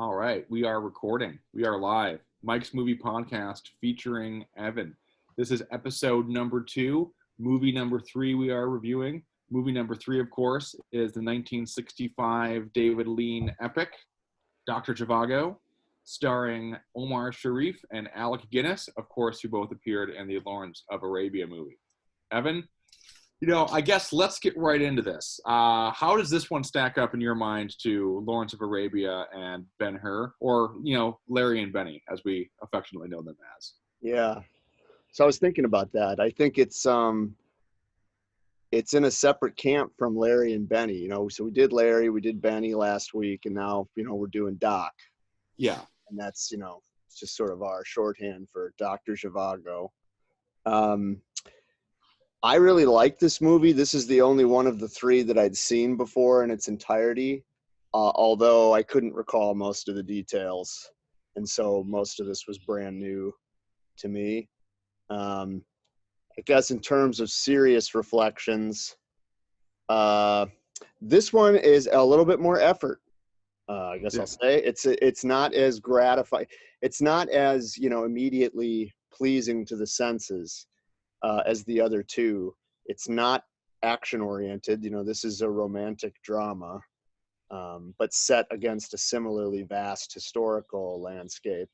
All right, we are recording. We are live. Mike's Movie Podcast featuring Evan. This is episode number 2. Movie number 3 we are reviewing. Movie number 3, of course, is the 1965 David Lean epic, Dr. Zhivago, starring Omar Sharif and Alec Guinness, of course, who both appeared in the Lawrence of Arabia movie. Evan, I guess let's get right into this. How does this one stack up in your mind to Lawrence of Arabia and Ben-Hur, or, Larry and Benny, as we affectionately know them as? Yeah. So I was thinking about that. I think it's in a separate camp from Larry and Benny. So we did Larry, we did Benny last week, and now, we're doing Doc. Yeah. And that's, it's just sort of our shorthand for Dr. Zhivago. I really like this movie. This is the only one of the 3 that I'd seen before in its entirety, although I couldn't recall most of the details. And so most of this was brand new to me. I guess in terms of serious reflections, this one is a little bit more effort. I guess I'll say it's not as gratifying. It's not as, immediately pleasing to the senses as the other 2. It's not action oriented. This is a romantic drama, but set against a similarly vast historical landscape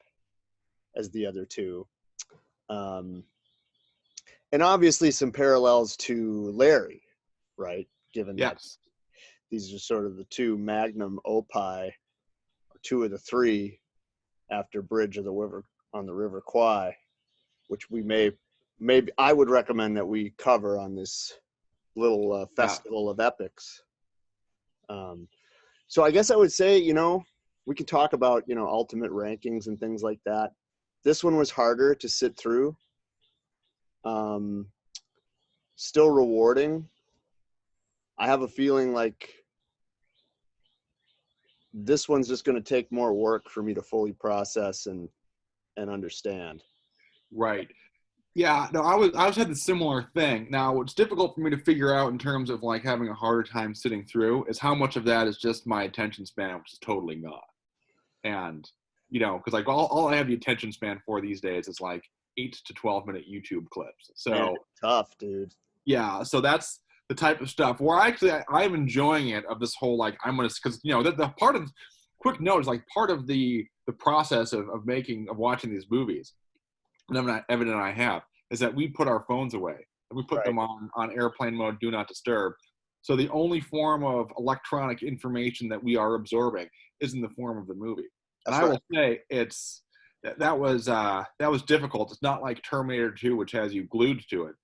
as the other 2. And obviously some parallels to Larry, right? Given that these are sort of the 2 magnum opus, or 2 of the 3 after Bridge of the River on the River Kwai, which we maybe I would recommend that we cover on this little festival of epics. So I guess I would say, we can talk about, ultimate rankings and things like that. This one was harder to sit through. Still rewarding. I have a feeling like this one's just going to take more work for me to fully process and understand. Right. Yeah, no, I was had the similar thing. Now, what's difficult for me to figure out in terms of like having a harder time sitting through is how much of that is just my attention span, which is totally not. And, because like all I have the attention span for these days is like 8 to 12 minute YouTube clips. So man, tough, dude. Yeah, so that's the type of stuff where I'm enjoying it, of this whole like I'm gonna, because the part of, quick note, is like part of the process of watching these movies, and Evan and I have, is that we put our phones away and we put them on airplane mode, do not disturb. So the only form of electronic information that we are absorbing is in the form of the movie. And I will say that was difficult. It's not like Terminator 2, which has you glued to it.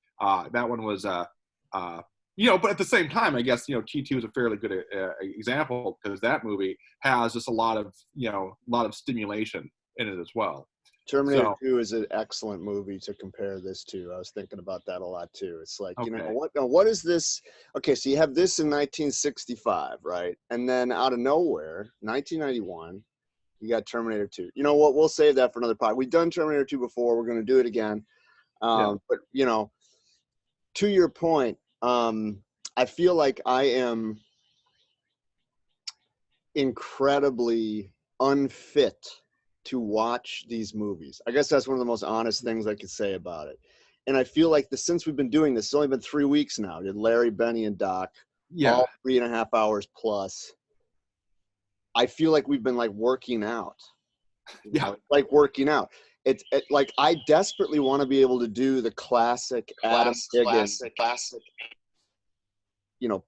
That one was but at the same time, I guess, T2 is a fairly good example, because that movie has just a lot of stimulation in it as well. Terminator 2 is an excellent movie to compare this to. I was thinking about that a lot too. It's like, what is this? Okay, so you have this in 1965, right? And then out of nowhere, 1991, you got Terminator 2. You know what? We'll save that for another pod. We've done Terminator 2 before. We're going to do it again. But, to your point, I feel like I am incredibly unfit to watch these movies. I guess that's one of the most honest things I could say about it. And I feel like since we've been doing this, it's only been 3 weeks now. Did Larry, Benny, and Doc, all 3.5 hours plus. I feel like we've been like working out. Like working out. It's like I desperately want to be able to do the classic Adam Higgins,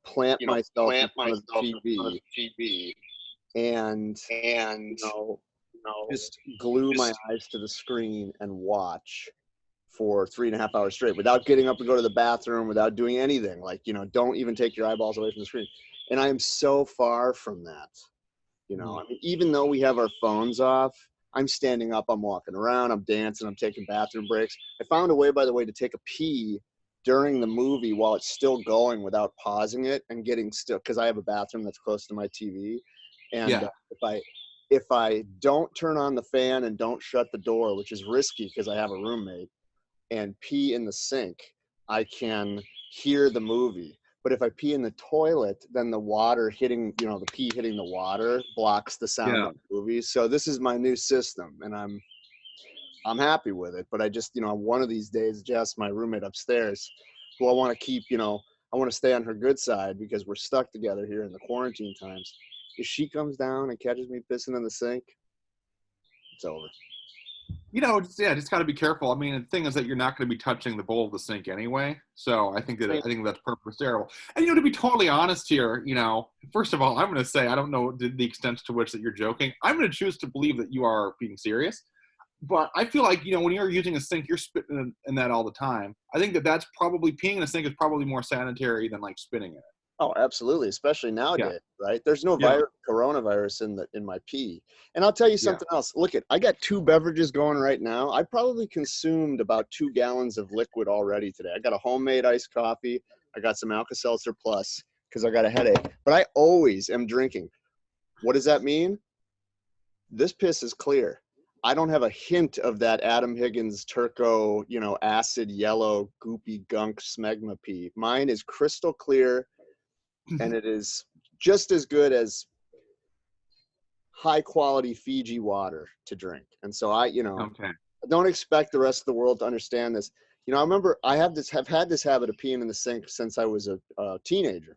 plant myself in front of the TV and just glue my eyes to the screen and watch for 3.5 hours straight without getting up to go to the bathroom, without doing anything. Like, don't even take your eyeballs away from the screen. And I am so far from that. I mean, even though we have our phones off, I'm standing up, I'm walking around, I'm dancing, I'm taking bathroom breaks. I found a way, by the way, to take a pee during the movie while it's still going without pausing it and getting still, because I have a bathroom that's close to my TV. And if I don't turn on the fan and don't shut the door, which is risky because I have a roommate, and pee in the sink, I can hear the movie. But if I pee in the toilet, then the water hitting, the pee hitting the water blocks the sound of the movies. So this is my new system, and I'm happy with it. But I just, one of these days, Jess, my roommate upstairs, who I want to keep, I want to stay on her good side because we're stuck together here in the quarantine times. If she comes down and catches me pissing in the sink, it's over. Just got to be careful. I mean, the thing is that you're not going to be touching the bowl of the sink anyway. So I think that's perfectly sterile. And to be totally honest here, first of all, I'm going to say I don't know the extent to which that you're joking. I'm going to choose to believe that you are being serious. But I feel like when you're using a sink, you're spitting in that all the time. I think that's probably peeing in a sink is probably more sanitary than like spitting in it. Oh, absolutely, especially nowadays, right? There's no coronavirus in my pee. And I'll tell you something else. Look, I got 2 beverages going right now. I probably consumed about 2 gallons of liquid already today. I got a homemade iced coffee. I got some Alka-Seltzer Plus because I got a headache. But I always am drinking. What does that mean? This piss is clear. I don't have a hint of that Adam Higgins Turco, acid yellow goopy gunk smegma pee. Mine is crystal clear. And it is just as good as high quality Fiji water to drink. And so I don't expect the rest of the world to understand this. I remember I have had this habit of peeing in the sink since I was a teenager.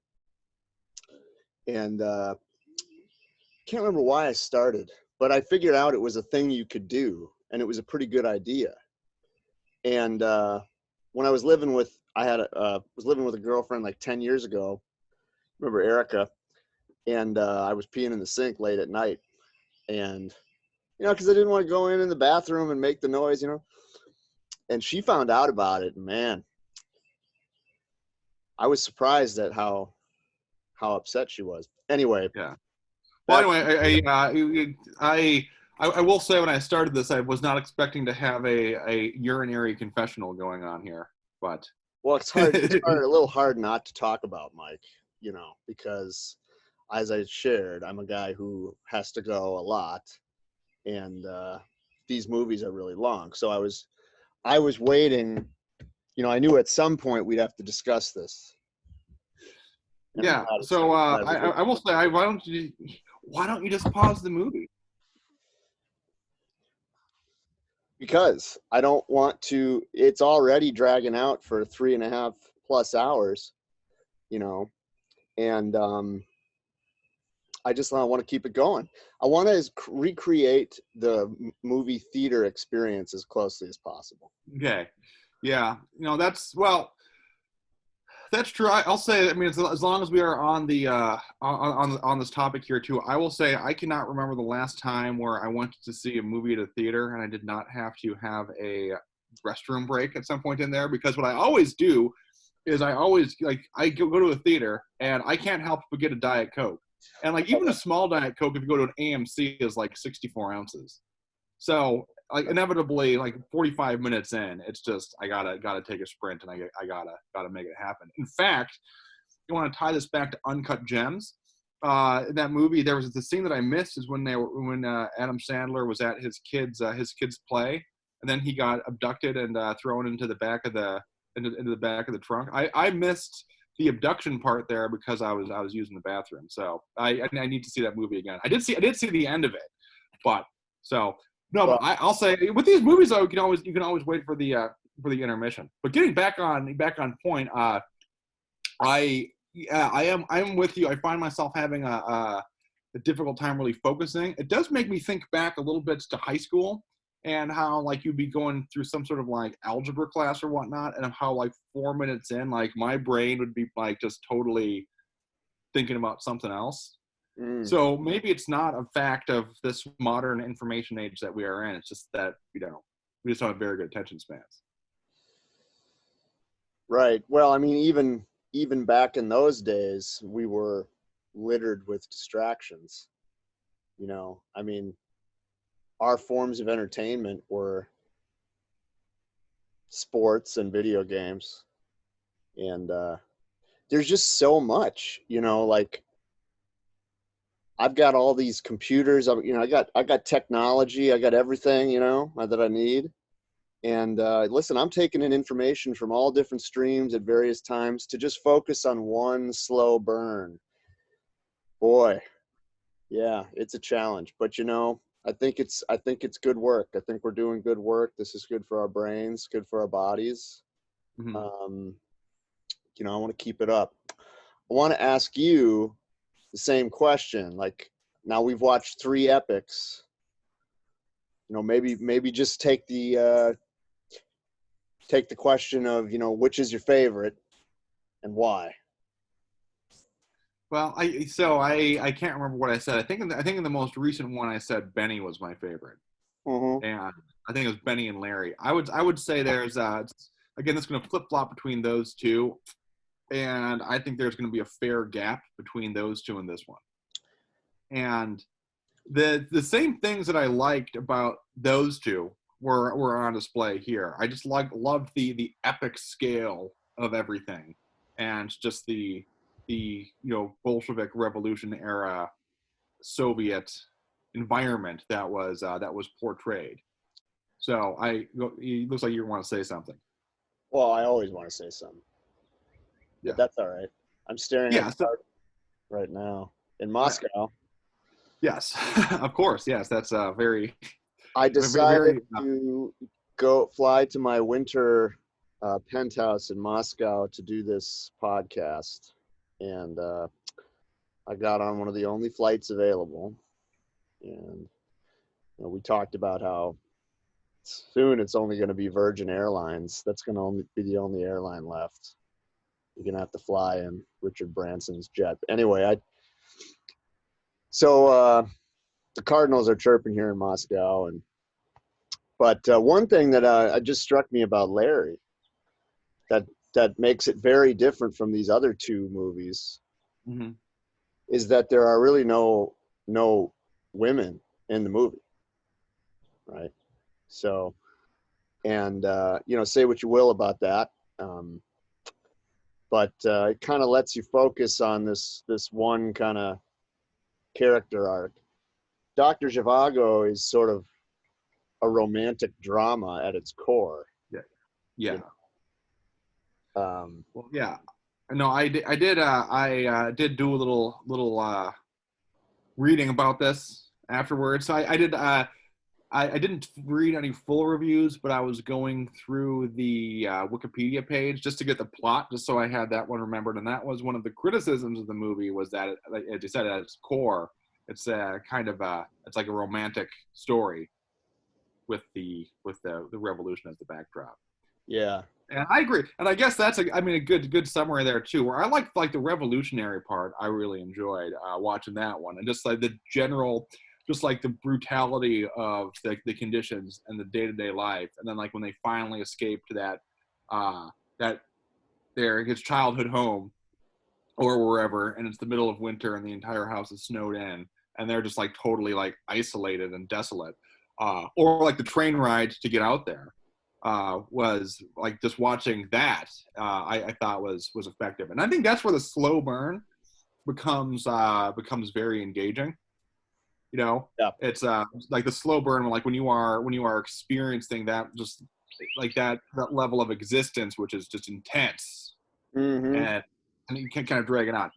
And can't remember why I started, but I figured out it was a thing you could do, and it was a pretty good idea. And when I was living with a girlfriend like 10 years ago. Remember Erica, and I was peeing in the sink late at night, and because I didn't want to go in the bathroom and make the noise, and she found out about it, and man, I was surprised at how upset she was. Anyway, well, anyway, I will say when I started this, I was not expecting to have a urinary confessional going on here, but it's hard. It's a little hard not to talk about, Mike. Because as I shared, I'm a guy who has to go a lot, and these movies are really long. So I was waiting, I knew at some point we'd have to discuss this. And so I will say, why don't you just pause the movie? Because I don't want to, it's already dragging out for 3.5+ hours, and I just want to keep it going. I want to recreate the movie theater experience as closely as possible. Okay. Yeah. That's true. I'll say, as long as we are on the on this topic here too, I will say I cannot remember the last time where I went to see a movie at a theater and I did not have to have a restroom break at some point in there, because what I always do is I go to a theater and I can't help but get a Diet Coke. And even a small Diet Coke, if you go to an AMC, is 64 ounces. So inevitably 45 minutes in, it's just I gotta take a sprint, and I gotta make it happen. In fact, you want to tie this back to Uncut Gems. In that movie, there was the scene that I missed is when Adam Sandler was at his kids play, and then he got abducted and thrown into the back of the trunk. I missed the abduction part there because I was using the bathroom. So I need to see that movie again. I did see the end of it, but so no. But I'll say with these movies though, you can always wait for the intermission. But getting back on point, I'm with you. I find myself having a difficult time really focusing. It does make me think back a little bit to high school, and how you'd be going through some sort of algebra class or whatnot, and how 4 minutes in, my brain would be just totally thinking about something else. So maybe it's not a fact of this modern information age that we are in. It's just that we just don't have very good attention spans. Right. Well, even back in those days, we were littered with distractions. Our forms of entertainment were sports and video games, and there's just so much, I've got all these computers, I got technology, I got everything, that I need. And listen, I'm taking in information from all different streams at various times to just focus on one slow burn. Boy, Yeah, it's a challenge, but I think it's good work. I think we're doing good work. This is good for our brains, good for our bodies. Mm-hmm. Um, I want to keep it up. I want to ask you the same question. Like, now we've watched 3 epics. Maybe just take the question of, which is your favorite and why. Well, I can't remember what I said. I think in the most recent one I said Benny was my favorite, Mm-hmm. and I think it was Benny and Larry. I would say there's again, it's going to flip flop between those two, and I think there's going to be a fair gap between those two and this one. And the same things that I liked about those two were on display here. I just loved the epic scale of everything, and just the Bolshevik Revolution era Soviet environment that was portrayed. So it looks like you want to say something. Well, I always want to say something, but Yeah. that's all right. I'm staring at Yeah. the So, card right now in I, Moscow. yes, of course. Yes, that's very, I very, decided very. to fly to my winter penthouse in Moscow to do this podcast, and I got on one of the only flights available, and we talked about how soon it's only going to be Virgin Airlines. That's going to only be the only airline left. You're going to have to fly in Richard Branson's jet. Anyway, the Cardinals are chirping here in Moscow, but one thing that just struck me about Larry that makes it very different from these other 2 movies Mm-hmm. is that there are really no women in the movie, right? So, and say what you will about that, but it kind of lets you focus on this one kind of character arc. Dr. Zhivago is sort of a romantic drama at its core. Yeah. Yeah. Well, yeah. No, I did do a little reading about this afterwards. So I didn't read any full reviews, but I was going through the Wikipedia page just to get the plot, just so I had that one remembered. And that was one of the criticisms of the movie, was that, as you said, at its core, it's it's like a romantic story with the revolution as the backdrop. Yeah. And I agree, and I guess that's a good summary there too. Where I like the revolutionary part, I really enjoyed watching that one, and just like the general, just like the brutality of the conditions and the day to day life, and then like when they finally escape to that his childhood home or wherever, and it's the middle of winter and the entire house is snowed in, and they're just like totally like isolated and desolate, or like the train ride to get out there was like just watching that. I thought was effective, and I think that's where the slow burn becomes very engaging. Yeah. It's like the slow burn, like when you are experiencing that, just like that level of existence, which is just intense, Mm-hmm. and you can kind of drag it on.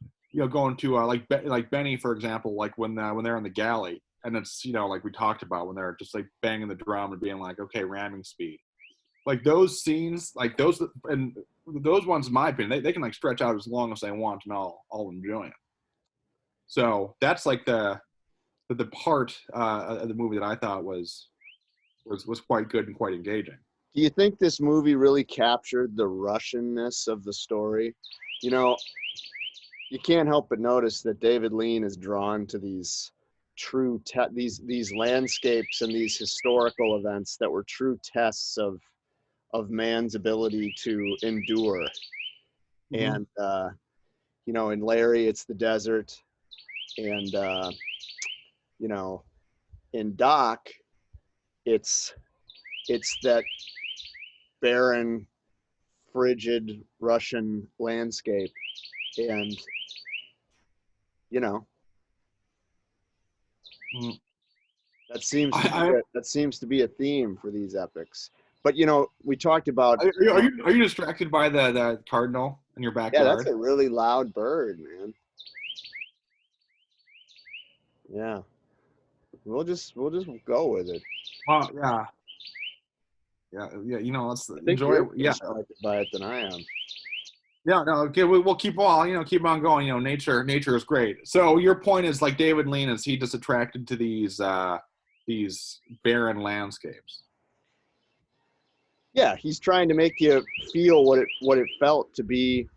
Going to like Benny, for example, like when they're in the galley, and it's like we talked about, when they're just like banging the drum and being like, okay, ramming speed. Like those scenes, like those, and those ones, in my opinion, they can like stretch out as long as they want, and I'll enjoy it. So that's like the part of the movie that I thought was quite good and quite engaging. Do you think this movie really captured the Russianness of the story? You can't help but notice that David Lean is drawn to these these landscapes and these historical events that were true tests of man's ability to endure. Mm-hmm. And in Larry, it's the desert, and in Doc, it's that barren, frigid Russian landscape, and you know Mm-hmm. I, that seems to be a theme for these epics. But we talked about, are you distracted by the cardinal in your yeah, that's backyard? a really loud bird, man. Yeah. We'll just go with it. Well, yeah, yeah. Let's I think enjoy you're it. more Yeah, excited by it than I am. yeah. No, okay. We'll keep all keep on going. Nature is great. So your point is like David Lean, is he just attracted to these barren landscapes? Yeah, he's trying to make you feel what it felt to be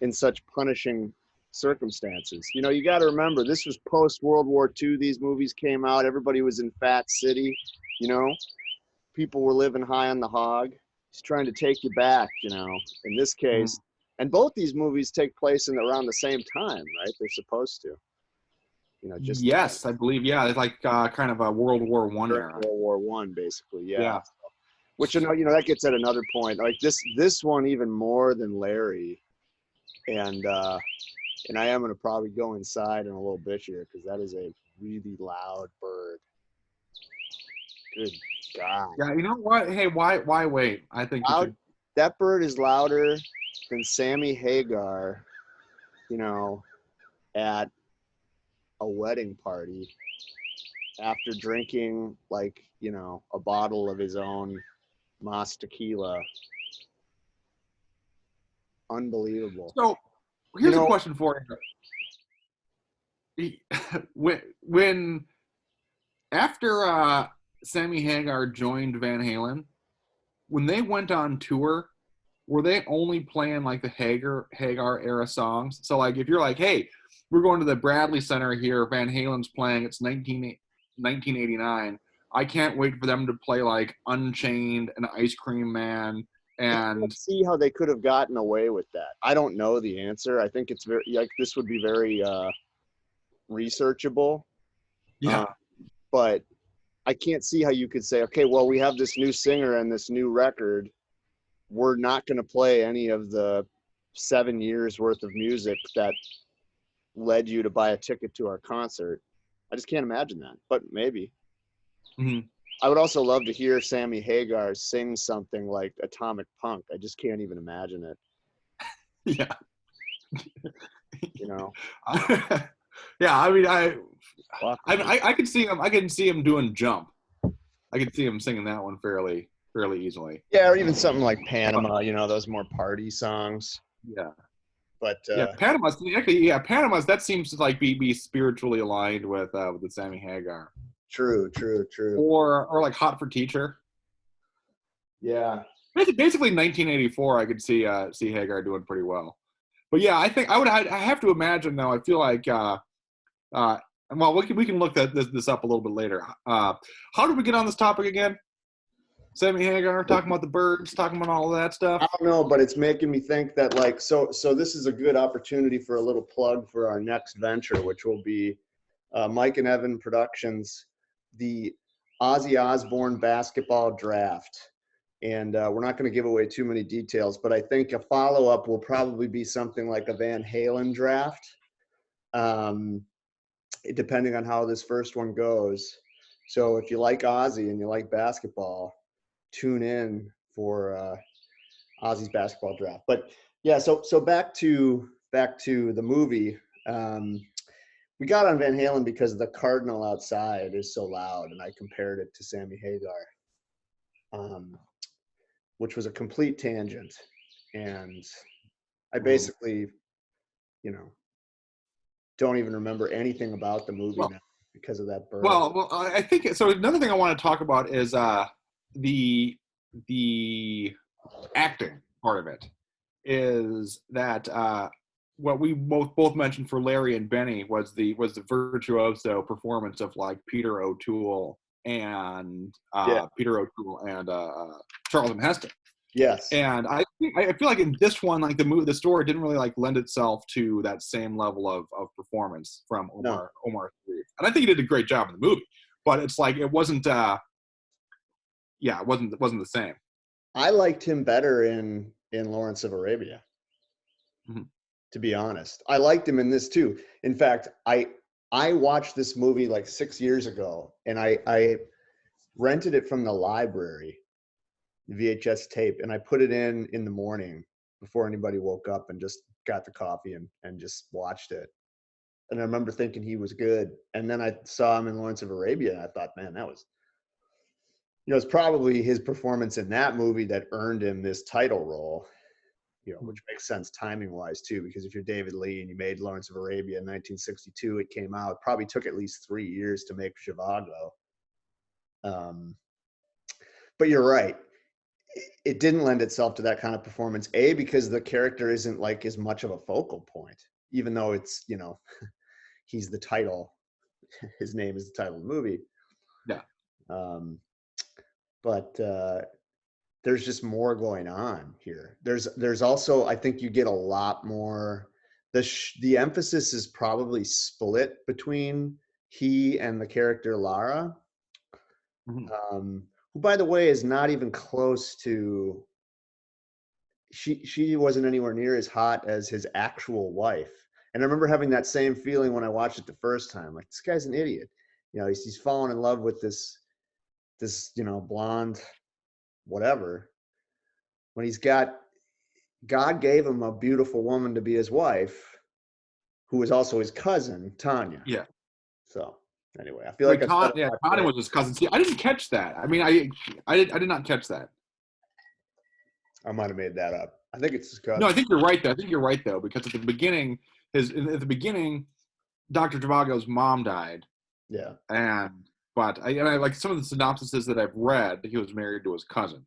in such punishing circumstances. You got to remember this was post World War II. These movies came out. Everybody was in Fat City. You know, people were living high on the hog. He's trying to take you back. In this Mhm. case, and both these movies take place in around the same time, right? They're supposed to. Just Yes, I believe. Yeah, it's like kind of a World War I during era. World War I, basically. Yeah. Yeah. Which that gets at another point. Like this one even more than Larry, and I am gonna probably go inside in a little bit here because that is a really loud bird. Good God, Yeah, you know what? Hey, why wait? I think you loud! should. That bird is louder than Sammy Hagar. You know, at a wedding party after drinking like a bottle of his own Mas tequila. Unbelievable. So You here's a know, question for you. When after Sammy Hagar joined Van Halen, when they went on tour, were they only playing like the Hagar era songs? So like if you're like, hey, we're going to the Bradley Center here, Van Halen's playing, it's 1989. I can't wait for them to play like Unchained and Ice Cream Man I can't and see how they could have gotten away with that. I don't know the answer. I think it's very like this would be very researchable, uh, yeah. but I can't see how you could say, okay, well, we have this new singer and this new record. We're not going to play any of the 7 years worth of music that led you to buy a ticket to our concert. I just can't imagine that, but maybe. Mhm. I would also love to hear Sammy Hagar sing something like Atomic Punk. I just can't even imagine it, Yeah. you know? Yeah, I mean, I, Fuck, I, man. I, I can see him. I can see him doing "Jump." I can see him singing that one fairly easily. Yeah, or even something like But, Panama, those more party songs. yeah, But yeah. Panama's actually, yeah. Panama's that seems to like be spiritually aligned with the Sammy Hagar, true, true, true. or like "Hot for Teacher." Yeah. Basically, 1984. I could see Hagar doing pretty well. But yeah, I think I have to imagine though. I feel like uh, well, we can look this up a little bit later. How did we get on this topic again? Sammy Hagar talking about the birds, talking about all of that I stuff. don't know, but it's making me think that like so this is a good opportunity for a little plug for our next venture, which will be Mike and Evan Productions, the Ozzy Osbourne basketball draft. And we're not going to give away too many details, but I think a follow up will probably be something like a Van Halen draft, um, depending on how this first one goes. So if you like Ozzy and you like basketball, tune in for Ozzy's basketball draft. But yeah, so back to the movie. We got on Van Halen because the Cardinal outside is so loud, and I compared it to Sammy Hagar, um, which was a complete tangent. And I Mhm. basically, you know, don't even remember anything about the movie Well, now because of that bird. well, I think so. Another thing I want to talk about is the the acting part of it. Is that what we both mentioned for Larry and Benny was the virtuoso performance of like Yeah. Peter O'Toole and Charlton Heston. Yes. And I feel like in this one, like the story didn't really like lend itself to that same level of performance from No, Omar Sharif. And I think he did a great job in the movie, but it's like it wasn't yeah, it wasn't the same. I liked him better in Lawrence of Arabia. Mhm. To be honest, I liked him in this too. In fact, I watched this movie like 6 years ago, and I rented it from the library, the VHS tape, and I put it in the morning before anybody woke up and just got the coffee and just watched it. and I remember thinking he was good. And then I saw him in Lawrence of Arabia, and I thought, man, that was, it's probably his performance in that movie that earned him this title role. Which makes sense timing wise too, because if you're David Lee and you made Lawrence of Arabia in 1962, it came out. It probably took at least 3 years to make Zhivago. But you're right. It didn't lend itself to that kind of performance. Because the character isn't like as much of a focal point, even though it's, he's the title. His name is the title of the movie. Yeah. But there's just more going on here. There's also, I think you get a lot more. The emphasis is probably split between he and the character Lara, who, by the way, is not even close to. She wasn't anywhere near as hot as his actual wife. And I remember having that same feeling when I watched it the first time. Like, this guy's an idiot. He's fallen in love with this blonde whatever, when God gave him a beautiful woman to be his wife, who was also his cousin, Tanya. Yeah. So anyway, I feel like Tanya was his cousin. See, I didn't catch that. I mean, I did not catch that. I might have made that up. I think it's his cousin. No, I think you're right though, because at the beginning, Dr. Zhivago's mom died. Yeah. But I like some of the synopsises that I've read, he was married to his cousin.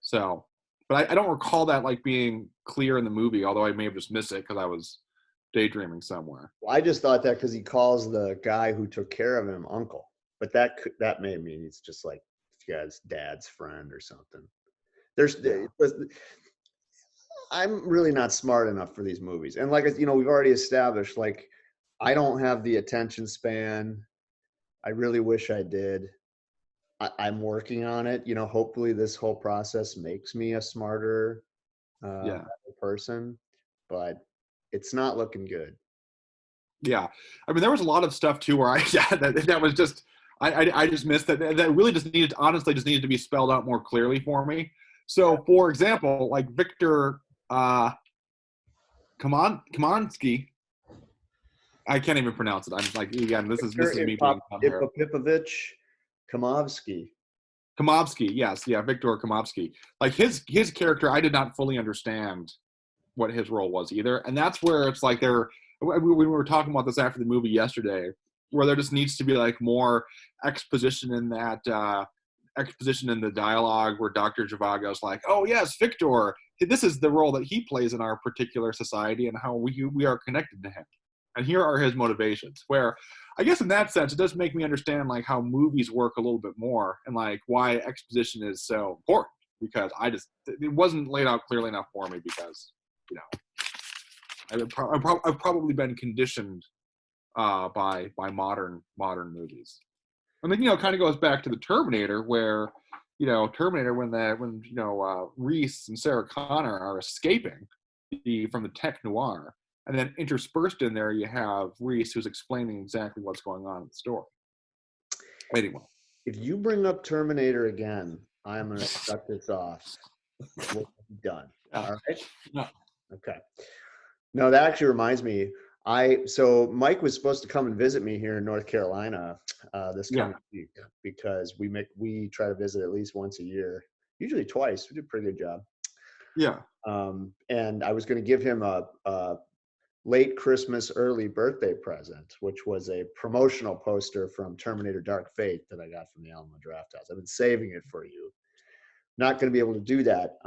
So, but I don't recall that like being clear in the movie, although I may have just missed it because I was daydreaming somewhere. Well, I just thought that because he calls the guy who took care of him uncle, but that may mean he's just like his dad's friend or something. I'm really not smart enough for these movies, and like we've already established, like I don't have the attention span. I really wish I did. I'm working on it. Hopefully this whole process makes me a smarter person, but it's not looking good. Yeah. I mean, there was a lot of stuff too where that was just, I just missed that. That really just needed to be spelled out more clearly for me. So for example, like Victor Kamansky, I can't even pronounce it. I'm just like, again, this is me being Ipopipovich Kamovsky. Kamovsky, yes, yeah, Victor Kamovsky. Like his character, I did not fully understand what his role was either, and that's where it's like we were talking about this after the movie yesterday, where there just needs to be like more exposition in that exposition in the dialogue, where Dr. Zhivago's like, oh yes, Victor, this is the role that he plays in our particular society and how we are connected to him. And here are his motivations, where I guess in that sense, it does make me understand like how movies work a little bit more and like why exposition is so important, because it wasn't laid out clearly enough for me because, I've probably been conditioned by modern movies. And then, it kind of goes back to the Terminator, where, Terminator, when Reese and Sarah Connor are escaping from the tech noir, and then interspersed in there, you have Reese who's explaining exactly what's going on in the story. Anyway. If you bring up Terminator again, I'm going to shut this off. We'll be done. All right? No. Okay. No, that actually reminds me. So Mike was supposed to come and visit me here in North Carolina this coming week, because we try to visit at least once a year, usually twice. We do a pretty good job. Yeah. And I was going to give him a late Christmas, early birthday present, which was a promotional poster from Terminator Dark Fate that I got from the Alamo Draft House. I've been saving it for you. Not going to be able to do that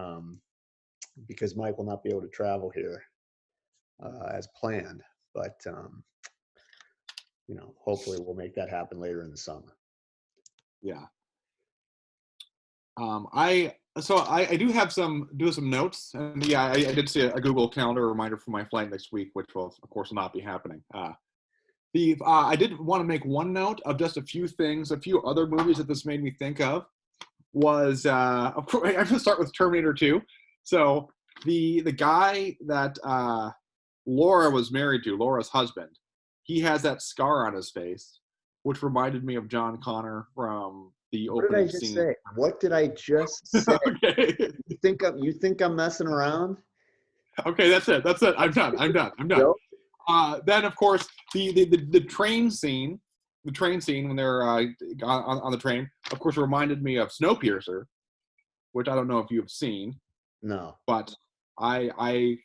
because Mike will not be able to travel here as planned. But, hopefully we'll make that happen later in the summer. Yeah. I do have some notes, and I did see a Google Calendar reminder for my flight next week, which will of course not be happening. I did want to make one note of just a few other movies that this made me think of. Was of course I'm going to start with Terminator 2. So the guy that Laura was married to, Laura's husband, he has that scar on his face, which reminded me of John Connor from the opening scene. What did I just say? Okay. You think I'm messing around? Okay, that's it. I'm done. Then of course the train scene, when they're on the train, of course, reminded me of Snowpiercer, which I don't know if you've seen, No. but I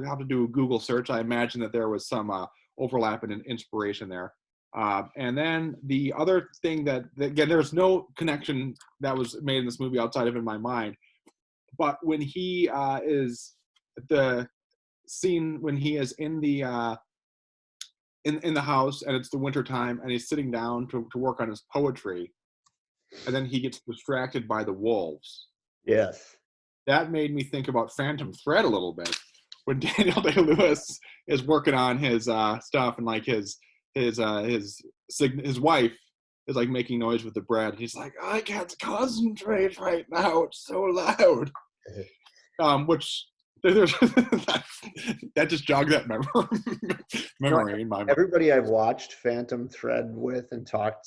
have to do a Google search. I imagine that there was some overlap and inspiration there. And then the other thing that again, there's no connection that was made in this movie outside of in my mind, but when he is the scene when he is in the in the house and it's the winter time and he's sitting down to work on his poetry, and then he gets distracted by the wolves. Yes. That made me think about Phantom Thread a little bit when Daniel Day-Lewis is working on his stuff, and like his wife is like making noise with the bread. He's like, I can't concentrate right now. It's so loud. Which there's that just jogged that memory in my mind. Everybody I've watched Phantom Thread with and talked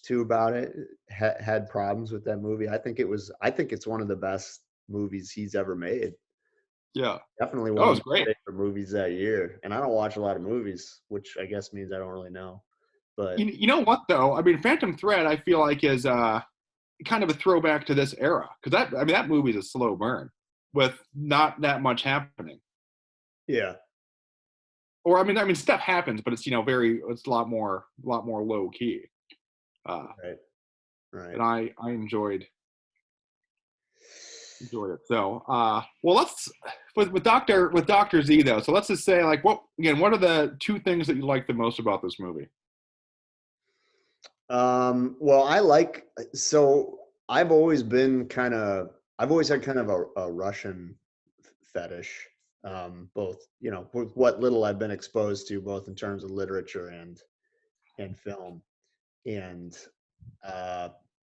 to about it had problems with that movie. I think it's one of the best movies he's ever made. Yeah. Definitely Oh, one it of was my great. favorite movies that year. And I don't watch a lot of movies, which I guess means I don't really know. But You know what though? I mean, Phantom Thread, I feel like is kind of a throwback to this era, because that movie's a slow burn with not that much happening. yeah. Or I mean, stuff happens, but it's it's a lot more low key. Right. Right. And I enjoyed it. So, well, let's with Doctor Z though. So let's just say, like, what are the two things that you like the most about this movie? Well, I've always had kind of a Russian fetish, both, with what little I've been exposed to, both in terms of literature and film. And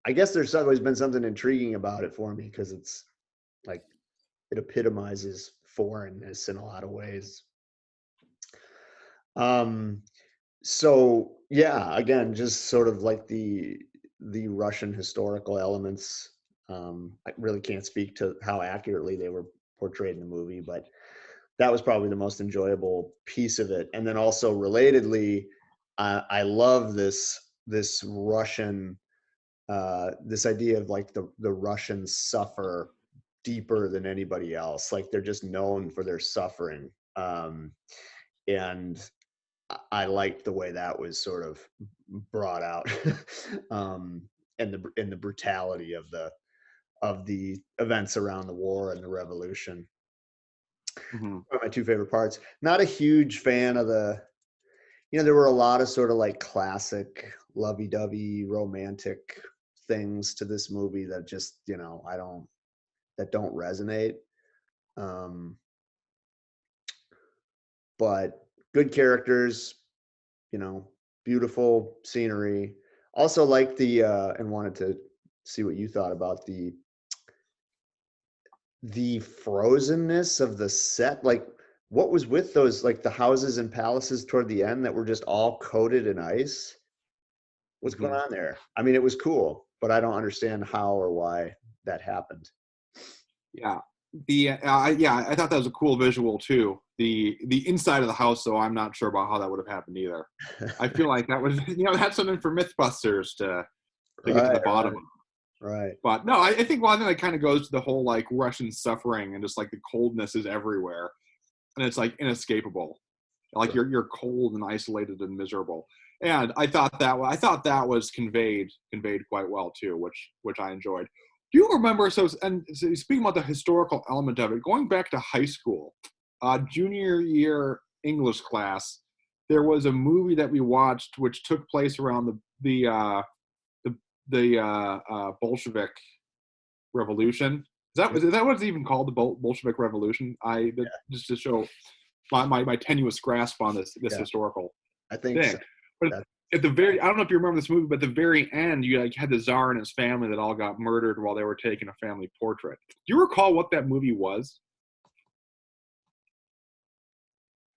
I guess there's always been something intriguing about it for me because it's like it epitomizes foreignness in a lot of ways. Um, so yeah, again, just sort of like the Russian historical elements. I really can't speak to how accurately they were portrayed in the movie, but that was probably the most enjoyable piece of it. And then also relatedly, I love this Russian this idea of like the Russians suffer deeper than anybody else. Like they're just known for their suffering. And I liked the way that was sort of brought out, and the brutality of the events around the war and the revolution. Mm-hmm. One of my two favorite parts. Not a huge fan of there were a lot of sort of like classic lovey-dovey romantic things to this movie that just, that don't resonate. Um, but good characters, beautiful scenery. Also like and wanted to see what you thought about the frozenness of the set. Like what was with those, like the houses and palaces toward the end that were just all coated in ice? What's going Mm-hmm. on there? I mean, it was cool, but I don't understand how or why that happened. Yeah. I thought that was a cool visual too. The inside of the house, though, I'm not sure about how that would have happened either. I feel like that was that's something for MythBusters to get to the Right, bottom of. right. But no, I think one thing that kind of goes to the whole like Russian suffering and just like the coldness is everywhere, and it's like inescapable. Like Sure. you're cold and isolated and miserable. And I thought that was conveyed quite well too, which I enjoyed. Do you remember? So speaking about the historical element of it, going back to high school, junior year English class, there was a movie that we watched which took place around the Bolshevik Revolution. Is that what it's even called, the Bolshevik Revolution? Just to show my tenuous grasp on this Yeah, historical I think so. thing. But That's, at the very, I don't know if you remember this movie, but at the very end, you like had the Tsar and his family that all got murdered while they were taking a family portrait. Do you recall what that movie was?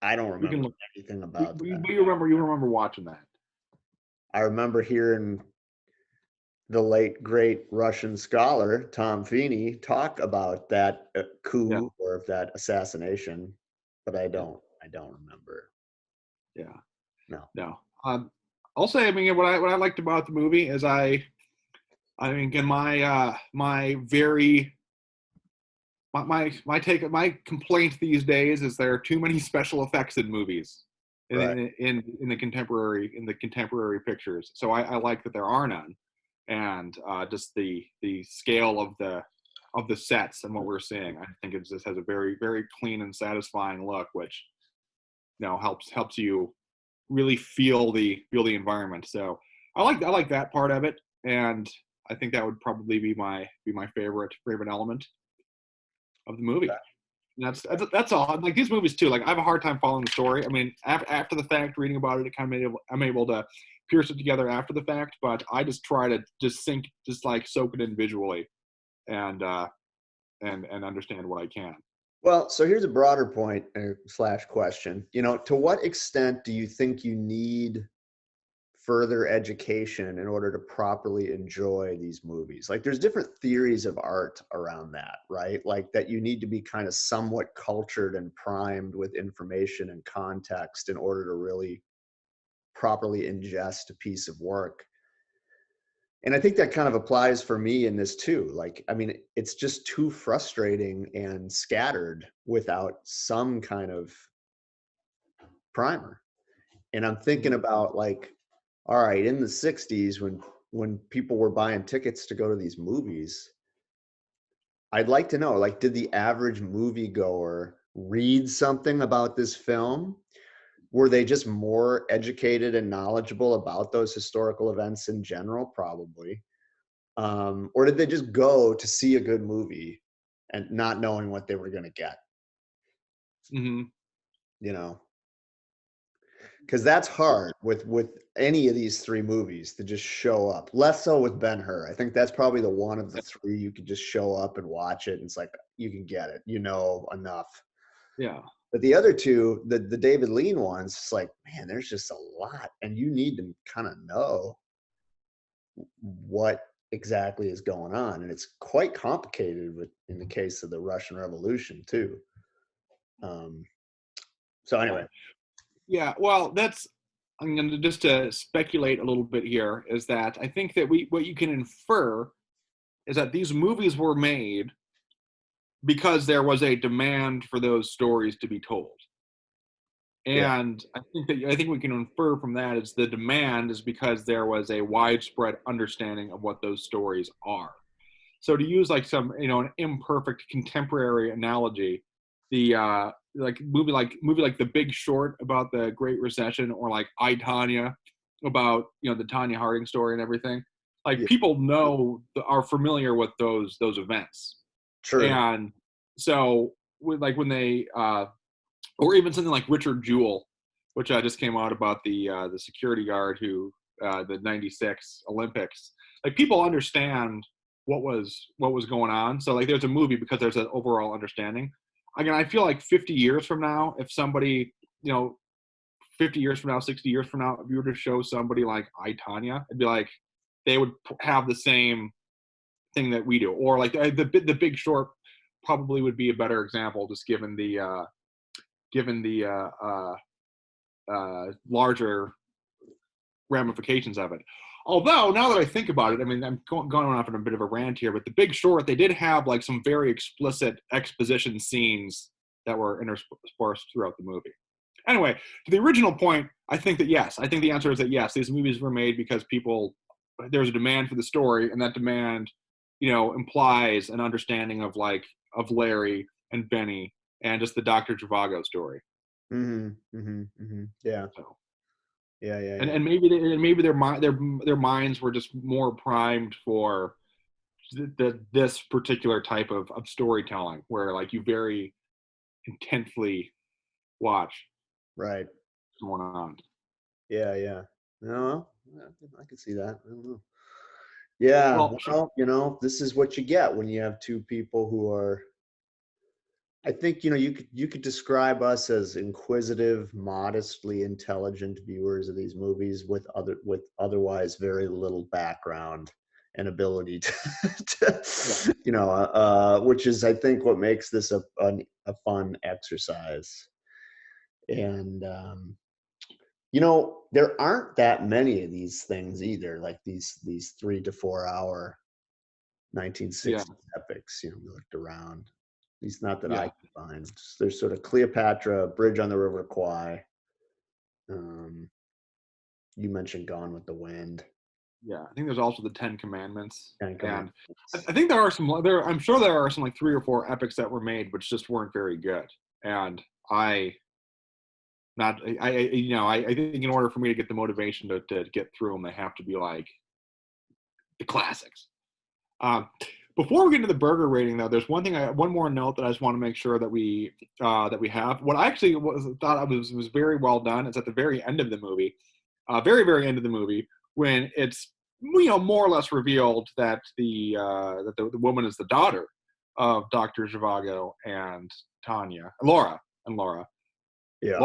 I don't We can remember look. anything about that. You remember watching that? I remember hearing the late great Russian scholar Tom Feeney talk about that Yeah. coup or that assassination, but I Yeah. don't remember. Yeah. No. No. I'll say, I mean, what I liked about the movie is I mean, again, my complaint these days is there are too many special effects in movies Right. in the contemporary pictures. So I like that there are none, and just the scale of the sets and what we're seeing. I think it just has a very very clean and satisfying look, which helps you really feel the environment. So I like that part of it, and I think that would probably be my favorite element of the movie. And that's all. Like these movies too. Like I have a hard time following the story. I mean, after the fact, reading about it, I'm able to pierce it together after the fact. But I just try to just like soak it in visually, and and understand what I can. Well, so here's a broader point slash question. To what extent do you think you need further education in order to properly enjoy these movies? Like there's different theories of art around that, right? Like that you need to be kind of somewhat cultured and primed with information and context in order to really properly ingest a piece of work. And I think that kind of applies for me in this too. Like, I mean, it's just too frustrating and scattered without some kind of primer. And I'm thinking Mhm. about like, all right, in the 60s when people were buying tickets to go to these movies, I'd like to know, like, did the average moviegoer read something about this film? Were they just more educated and knowledgeable about those historical events in general? Probably. Or did they just go to see a good movie and not knowing what they were going to get? Mhm. You know, because that's hard with any of these three movies to just show up. Less so with Ben-Hur. I think that's probably the one of the three you could just show up and watch it, and it's like you can get it, enough. Yeah. But the other two, the David Lean ones, it's like, man, there's just a lot, and you need to kind of know what exactly is going on, and it's quite complicated in the case of the Russian Revolution too. Um, so Yeah. anyway, Yeah. Well, that's I'm going to just to speculate a little bit here is that I think that we what you can infer is that these movies were made because there was a demand for those stories to be told. yeah, And I think we can infer from that is the demand is because there was a widespread understanding of what those stories are. So to use like some an imperfect contemporary analogy, the movie like The Big Short about the Great Recession, or like I Tanya about the Tanya Harding story and everything. Like yeah, people are familiar with those events, true, and so when they or even something like Richard Jewell, which just came out about the security guard who the '96 Olympics. Like people understand what was going on. So like there's a movie because there's an overall understanding. Again, I feel like 50 years from now, if somebody 50 years from now, 60 years from now, if you were to show somebody like I Tanya, it'd be like they would have the same thing that we do, or like the Big Short probably would be a better example, just given the larger ramifications of it. Although now that I think about it, I mean, I'm going off on a bit of a rant here, but The Big Short, they did have like some very explicit exposition scenes that were interspersed throughout the movie. Anyway, to the original point, I think that yes, I think the answer is that yes, these movies were made because there's a demand for the story, and that demand, implies an understanding of Larry and Benny and just the Dr. Zhivago story. yeah, So yeah, yeah, and yeah, maybe their minds were just more primed for this particular type of storytelling where like you very intently watch right, what's going on. yeah, yeah. No, I can see that. I don't know. Yeah, Well, well, this is what you get when you have two people who are. I think you could describe us as inquisitive, modestly intelligent viewers of these movies with otherwise very little background and ability to, yeah, which is I think what makes this a fun exercise. And There aren't that many of these things either, like these 3 to 4 hour Yeah, 1960s epics. We looked around. At least not that I yeah, can find. There's sort of Cleopatra, Bridge on the River Kwai. Um, you mentioned Gone with the Wind. yeah. I think there's also the Ten Commandments, Ten and Commandments. I think there are some. There, I'm sure there are some like 3 or 4 epics that were made, which just weren't very good. And I, not, I think in order for me to get the motivation to get through them, they have to be like the classics. Um, Before we get into the burger rating, though, there's one more note that I just want to make sure that we have. What I actually thought was very well done is at the very end of the movie, very end of the movie, when it's more or less revealed that the woman is the daughter of Dr. Zhivago and Laura, Yeah.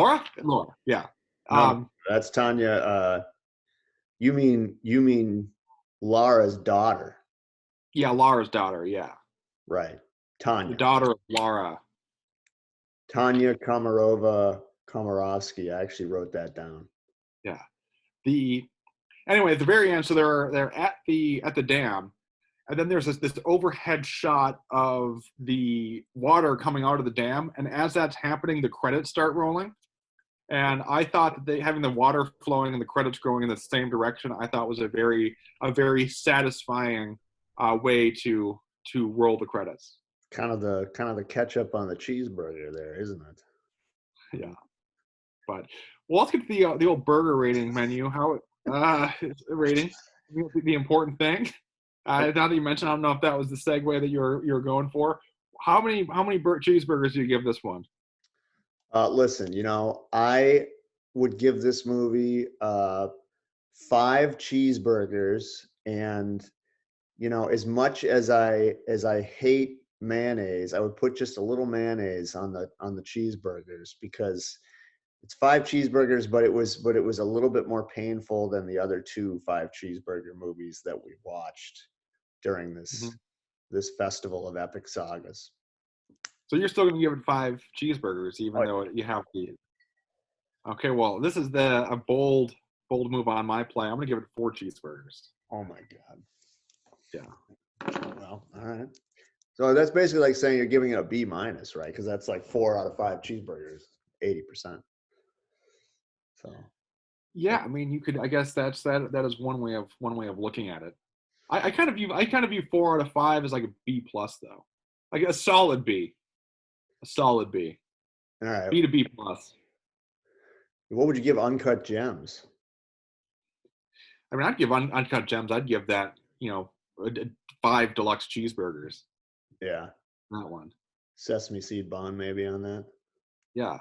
yeah. No, Um, that's Tanya. You mean Lara's daughter, yeah, Laura's daughter, yeah, right? the Tanya. daughter of Laura. Tanya Komarovsky. I actually wrote that down. Yeah. The Anyway, at the very end, so they're at the dam, and then there's this overhead shot of the water coming out of the dam, and as that's happening, the credits start rolling. And I thought that having the water flowing and the credits going in the same direction, I thought was a very satisfying way to roll the credits. Kind of the ketchup on the cheeseburger there, isn't it? Yeah, but well, let's get to the old burger rating menu. How rating the important thing. Now that you mentioned, I don't know if that was the segue that you're going for. How many cheeseburgers do you give this one? Listen, I would give this movie 5 cheeseburgers, and as much as I hate mayonnaise, I would put just a little mayonnaise on the cheeseburgers, because it's 5 cheeseburgers, but it was a little bit more painful than the other 2 5 cheeseburger movies that we watched during Mm-hmm. this festival of epic sagas. So you're still going to give it 5 cheeseburgers, Oh, even though you have the. Okay, well, this is a bold move on my play. I'm going to give it 4 cheeseburgers. oh my God. Yeah. Well, all right. So that's basically like saying you're giving it a B minus, right? Because that's like 4 out of 5 cheeseburgers, 80%. So Yeah, I mean, you could. I guess that is one way of looking at it. I kind of view 4 out of 5 as like a B plus though, like a solid B, all right. B to B plus. What would you give Uncut Gems? I mean, I'd give Uncut Gems. I'd give that 5 deluxe cheeseburgers. Yeah. That one. Sesame seed bun maybe on that. Yeah.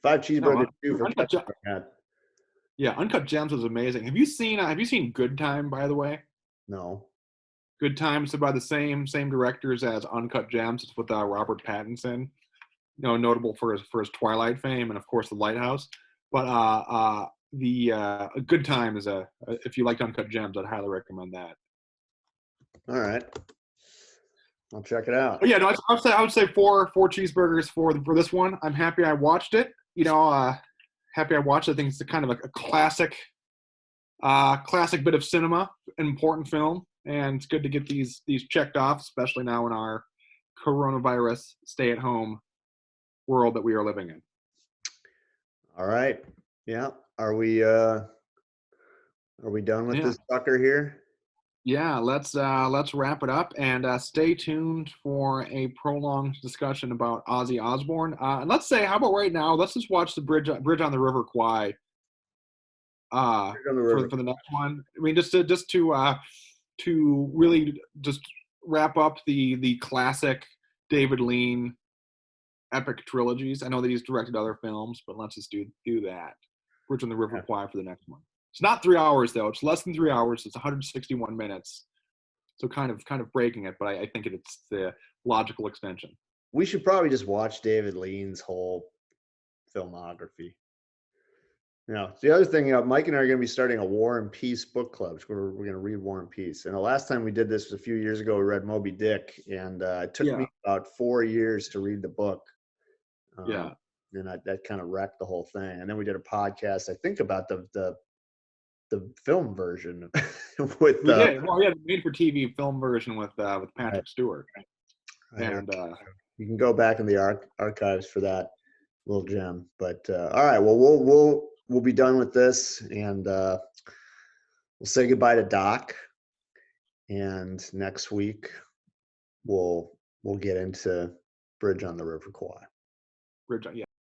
5 cheeseburgers No, too for Uncut Kevin Garnett. Yeah, Uncut Gems was amazing. Have you seen Good Time, by the way? No. Good Time is by the same directors as Uncut Gems. It's with Robert Pattinson, notable for his Twilight fame and of course The Lighthouse. But the Good Time is if you liked Uncut Gems, I'd highly recommend that. All right. I'll check it out. But yeah, no, I would say four cheeseburgers for this one. I'm happy I watched it. Happy I watched it. I think it's kind of a classic bit of cinema, an important film, and it's good to get these checked off, especially now in our coronavirus stay-at-home world that we are living in. All right. Yeah. Are we done with Yeah, this sucker here? yeah. Let's wrap it up and stay tuned for a prolonged discussion about Ozzy Osbourne. And let's say, how about right now? Let's just watch the Bridge on the River Kwai Bridge on the for River. the next one. I mean, to really just wrap up the classic David Lean epic trilogies. I know that he's directed other films, but let's just do that. Bridge on the River Yeah. Kwai for the next one. It's not 3 hours though. It's less than 3 hours. It's 161 minutes. So kind of breaking it, but I think it's the logical extension. We should probably just watch David Lean's whole filmography. The other thing, Mike and I are going to be starting a War and Peace book club. We're going to read War and Peace. And the last time we did this was a few years ago. We read Moby Dick, and it took Yeah. me about 4 years to read the book. Yeah. and that kind of wrecked the whole thing. And then we did a podcast, I think, about the film version with We did. Well, yeah, the made-for-TV film version with Patrick Stewart. right. And You can go back in the archives for that little gem. But all right, well, we'll be done with this, and we'll say goodbye to Doc. And next week we'll get into Bridge on the River Kwai. Bridge, yeah.